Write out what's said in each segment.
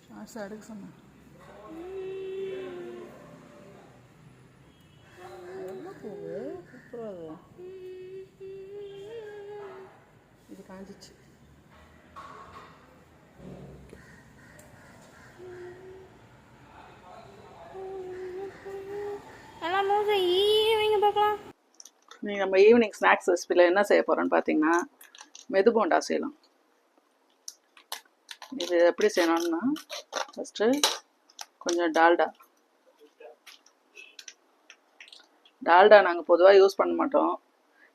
Shorts எடுக்க சொன்னேன். எவ்வளோ பூவு சூப்பராக இது காஞ்சிச்சு. நீங்கள் நம்ம ஈவினிங் ஸ்நாக்ஸ் ரெசிபியில் என்ன செய்ய போகிறோன்னு பார்த்தீங்கன்னா மெது போண்டா செய்யலாம். இது எப்படி செய்யணும்னா ஃபஸ்ட்டு கொஞ்சம் டால்டா நாங்கள் பொதுவாக யூஸ் பண்ண மாட்டோம்.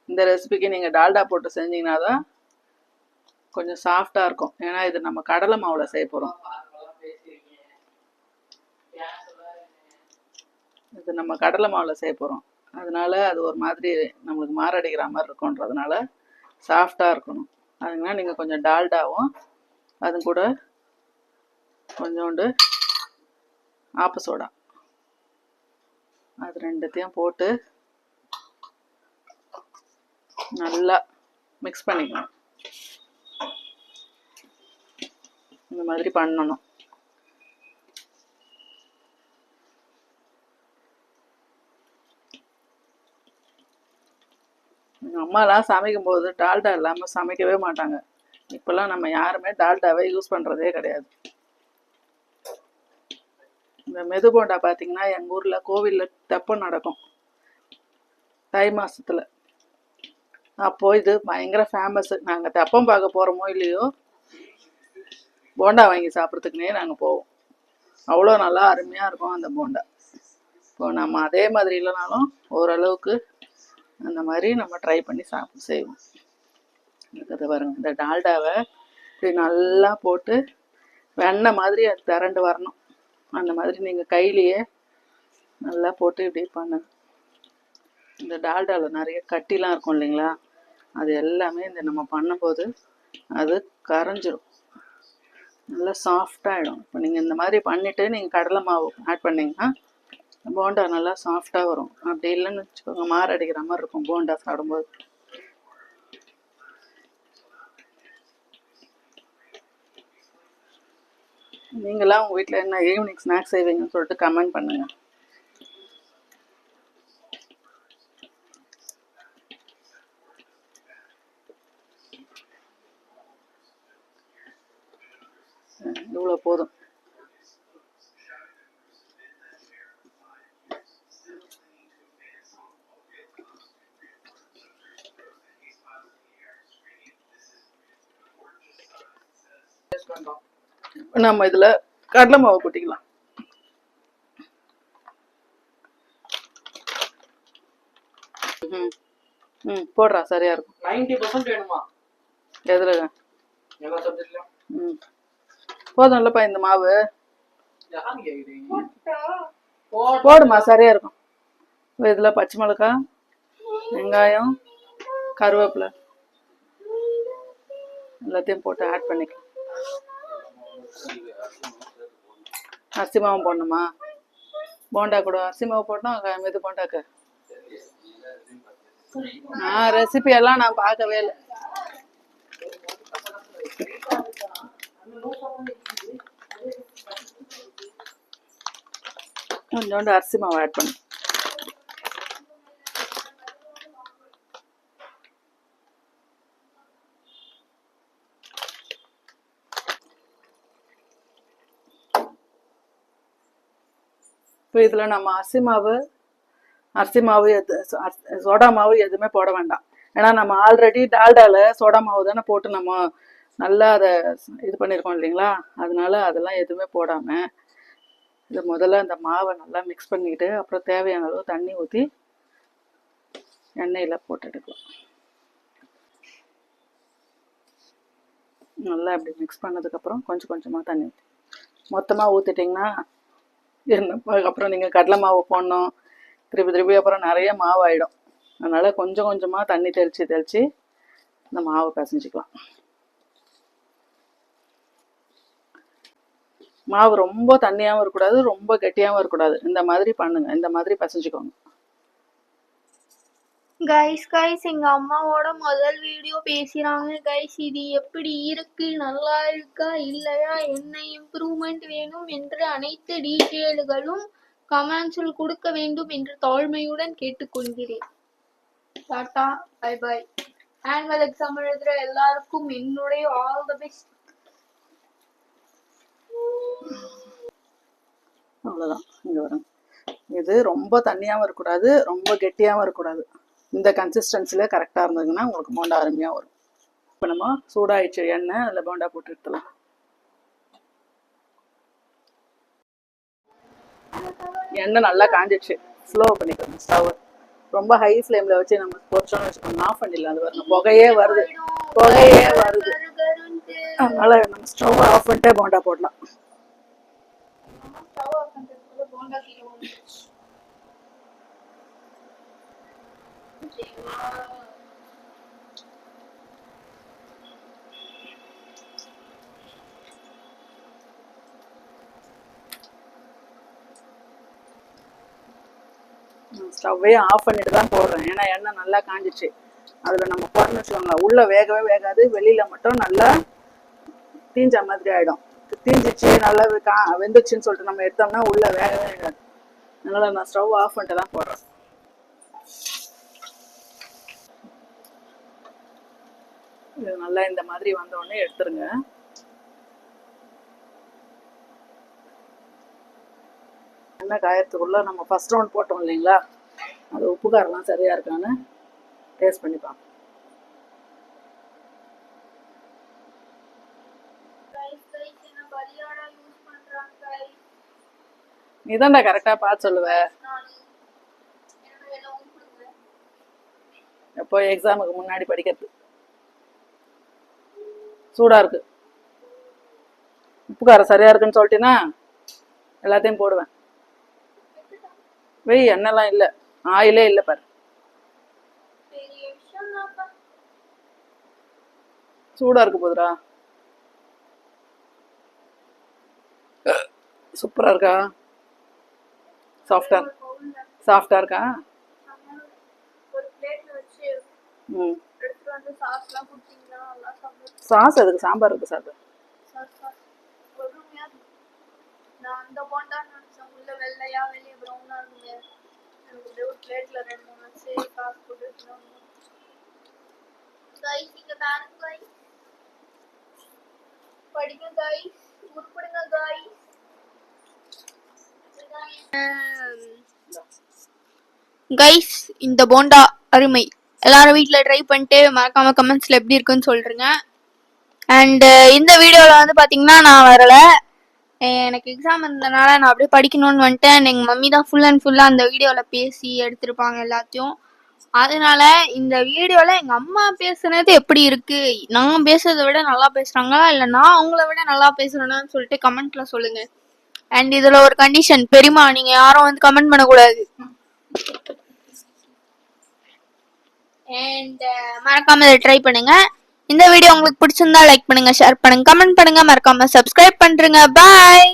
இந்த ரெசிபிக்கு நீங்கள் டால்டா போட்டு செஞ்சிங்கன்னா தான் கொஞ்சம் சாஃப்டாக இருக்கும். ஏன்னா இது நம்ம கடலை மாவில் செய்ய போகிறோம். இது நம்ம கடலை மாவில் செய்ய போகிறோம். அதனால அது ஒரு மாதிரி நம்மளுக்கு மாரடிக்கிற மாதிரி இருக்குன்றதுனால சாஃப்டாக இருக்கணும். அதுனா நீங்கள் கொஞ்சம் டால்டாவும் அது கூட கொஞ்சோண்டு ஆப்ப சோடா அது ரெண்டுத்தையும் போட்டு நல்லா மிக்ஸ் பண்ணிக்கணும். இந்த மாதிரி பண்ணணும். எங்கள் அம்மாலாம் சமைக்கும் போது டால்டா இல்லாமல் சமைக்கவே மாட்டாங்க. இப்போல்லாம் நம்ம யாருமே டால்டாவே யூஸ் பண்ணுறதே கிடையாது. இந்த மெது போண்டா பார்த்தீங்கன்னா எங்கள் ஊரில் கோவிலில் தெப்பம் நடக்கும் தை மாதத்தில். அப்போது இது பயங்கர ஃபேமஸ்ஸு. நாங்கள் தெப்பம் பார்க்க போகிறோமோ இல்லையோ போண்டா வாங்கி சாப்பிட்றதுக்குனே நாங்கள் போவோம். அவ்வளோ நல்லா அருமையாக இருக்கும் அந்த போண்டா. இப்போ நம்ம அதே மாதிரி இல்லைனாலும் ஓரளவுக்கு அந்த மாதிரி நம்ம ட்ரை பண்ணி செய்வோம். இருக்கிறத பாருங்க, இந்த டால்டாவை இப்படி நல்லா போட்டு வெண்ணெய் மாதிரி அது திரண்டு வரணும். அந்த மாதிரி நீங்கள் கையிலேயே நல்லா போட்டு இப்படி பண்ணுங்க. இந்த டால்டாவில் நிறைய கட்டிலாம் இருக்கும் இல்லைங்களா, அது எல்லாமே இந்த நம்ம பண்ணும்போது அது கரைஞ்சிடும், நல்லா சாஃப்டாகிடும். இப்போ நீங்கள் இந்த மாதிரி பண்ணிவிட்டு நீங்கள் கடலை மாவு ஆட் பண்ணிங்கன்னா போண்டா நல்லா சாஃப்டாக வரும். அப்படி இல்லைன்னு வச்சுக்கோங்க மாரடிக்கிற மாதிரி இருக்கும் போண்டா சாப்பிடும்போது. நீங்களாம் உங்கள் வீட்டில் என்ன ஈவினிங் ஸ்நாக்ஸ் செய்வீங்கன்னு சொல்லிட்டு கமெண்ட் பண்ணுங்க. இவ்வளோ போதும். நம்ம இதில் கடலை மாவு கொட்டிக்கலாம். போடுறா சரியா இருக்கும். 90% வேணுமா? எதுல? எல்லா சப்ஜெக்ட்லயும். போதும் இல்லப்பா இந்த மாவு. போடுமா சரியா இருக்கும். இதில் பச்சை மிளகாய், வெங்காயம், கருவேப்பிலை எல்லாத்தையும் போட்டு ஆட் பண்ணிக்கலாம். அரிசி மாவு போடணுமா? போண்டா கூட அரிசி மாவு போட்டோம் மெது போண்டாக்கு. ரெசிபி எல்லாம் நான் பார்க்கவே இல்லை. கொஞ்சோண்டு அரிசி மாவு ஆட் பண்ணு. இப்போ இதில் நம்ம அரிசி மாவு சோடா மாவு எதுவுமே போட வேண்டாம். ஏன்னா நம்ம ஆல்ரெடி டால்டாவில் சோடா மாவு தானே போட்டு நம்ம நல்லா அதை இது பண்ணியிருக்கோம் இல்லைங்களா, அதனால அதெல்லாம் எதுவுமே போடாமல் இது முதல்ல அந்த மாவை நல்லா மிக்ஸ் பண்ணிக்கிட்டு அப்புறம் தேவையான அளவு தண்ணி ஊற்றி எண்ணெயில் போட்டு எடுக்கலாம். நல்லா அப்படி மிக்ஸ் பண்ணதுக்கப்புறம் கொஞ்சம் கொஞ்சமாக தண்ணி ஊற்றி மொத்தமாக ஊற்றிட்டிங்கன்னா அப்புறம் நீங்கள் கடலை மாவு போடணும், திருப்பி அப்புறம் நிறைய மாவு ஆகிடும். அதனால் கொஞ்சம் கொஞ்சமாக தண்ணி தெளித்து இந்த மாவை பிசைஞ்சிக்கலாம். மாவு ரொம்ப தண்ணியாகவும் இருக்கக்கூடாது, ரொம்ப கெட்டியாகவும் இருக்கக்கூடாது. இந்த மாதிரி பண்ணுங்க, இந்த மாதிரி பிசைஞ்சிக்கோங்க. கைஸ் எங்க அம்மாவோட முதல் வீடியோ பேசுறாங்க கைஸ். இது எப்படி இருக்கு, நல்லா இருக்கா இல்லையா, என்ன இம்ப்ரூவ்மெண்ட் வேணும் என்று அனைத்து டீட்டெயில்களும் கமெண்ட்ஸில் கொடுக்க வேண்டும் என்று தாழ்மையுடன் கேட்டுக்கொள்கிறேன். Tata, bye bye. Annual exam எழுதுற எல்லாருக்கும் என்னுடைய ஆல் தி பெஸ்ட். அவ்வளோதான். இங்கே வரும். இது ரொம்ப தண்ணியாகவும் இருக்கக்கூடாது, ரொம்ப கெட்டியாகவும் இருக்கக்கூடாது. இந்த கன்சிஸ்டன்சியில் கரெக்டாக இருந்ததுன்னா உங்களுக்கு போண்டா அருமையாக வரும். இப்போ நம்ம சூடாயிடுச்சு எண்ணெய், அதில் போண்டா போட்டு எடுத்துலாம். எண்ணெய் நல்லா காஞ்சிடுச்சு. ஸ்லோ பண்ணிக்கணும் ஸ்டவ். ரொம்ப ஹை ஃப்ளேமில் வச்சு நம்ம பொரிச்சோன்னு வச்சுக்கோங்க, ஆஃப் பண்ணிடலாம். அது வரணும், புகையே வருது. அதனால் நம்ம ஸ்டவ் ஆஃப் பண்ணிட்டே போண்டா போடலாம். ஸ்டவ்வே ஆஃப் பண்ணிட்டு தான் போடுறேன், ஏன்னா எண்ணெய் நல்லா காஞ்சிச்சு. அதில் நம்ம போடணும்னு வச்சுக்கோங்க, உள்ளே வேகவே வேகாது, வெளியில் மட்டும் நல்லா தீஞ்ச மாதிரி ஆகிடும். தீஞ்சிச்சு நல்லா வெந்துச்சுன்னு சொல்லிட்டு நம்ம எடுத்தோம்னா உள்ளே வேகவே வேகாது. அதனால் நான் ஸ்டவ் ஆஃப் பண்ணிட்டு தான் போடுறேன். இது நல்லா இந்த மாதிரி வந்தோடனே எடுத்துருங்க. எண்ணெய் காயத்துக்குள்ளே நம்ம ஃபஸ்ட் ரவுண்ட் போட்டோம் இல்லைங்களா, அது உப்பு காரெல்லாம் சரியாக இருக்கான்னு டேஸ்ட் பண்ணிப்பாங்க. நீ தான்டா கரெக்டாக பார்த்து சொல்லுவ. எப்போ எக்ஸாமுக்கு முன்னாடி படிக்கிறது. சூடாக இருக்கு, உப்பு காரம் சரியாக இருக்குன்னு சொல்லிட்டேன்னா எல்லாத்தையும் போடுவேன். வெய், எண்ணெய்லாம் இல்லை, ஆயிலே இல்லை பாரு. சூடாக இருக்கு போதுரா. சூப்பராக இருக்கா? சாஃப்டா இருக்கா? சாஸ் அதுக்கு சாம்பார் இருக்கு சாப்பிடு. கைஸ் இந்த போண்டா அருமை. எல்லாரும் வீட்டில் ட்ரை பண்ணிட்டு மறக்காம கமெண்ட்ஸ்ல எப்படி இருக்குன்னு சொல்றீங்க. அண்ட் இந்த வீடியோவில் வந்து பார்த்தீங்கன்னா நான் வரல, எனக்கு எக்ஸாம் இருந்ததுனால நான் அப்படியே படிக்கணும்னு வந்துட்டேன். எங்கள் மம்மி தான் ஃபுல் அண்ட் ஃபுல்லாக அந்த வீடியோவில் பேசி எடுத்திருப்பாங்க எல்லாத்தையும். அதனால இந்த வீடியோவில் எங்கள் அம்மா பேசுனது எப்படி இருக்கு, நான் பேசுறதை விட நல்லா பேசுகிறாங்களா இல்லை நான் அவங்கள விட நல்லா பேசுகிறேன்னு சொல்லிட்டு கமெண்ட்ல சொல்லுங்க. அண்ட் இதில் ஒரு கண்டிஷன், பெரியமா நீங்கள் யாரும் வந்து கமெண்ட் பண்ணக்கூடாது. அண்ட் மறக்காம இதை ட்ரை பண்ணுங்க. இந்த வீடியோ உங்களுக்கு பிடிச்சிருந்தா லைக் பண்ணுங்க, ஷேர் பண்ணுங்க, கமெண்ட் பண்ணுங்க, மறக்காம சப்ஸ்கிரைப் பண்றீங்க. பாய்.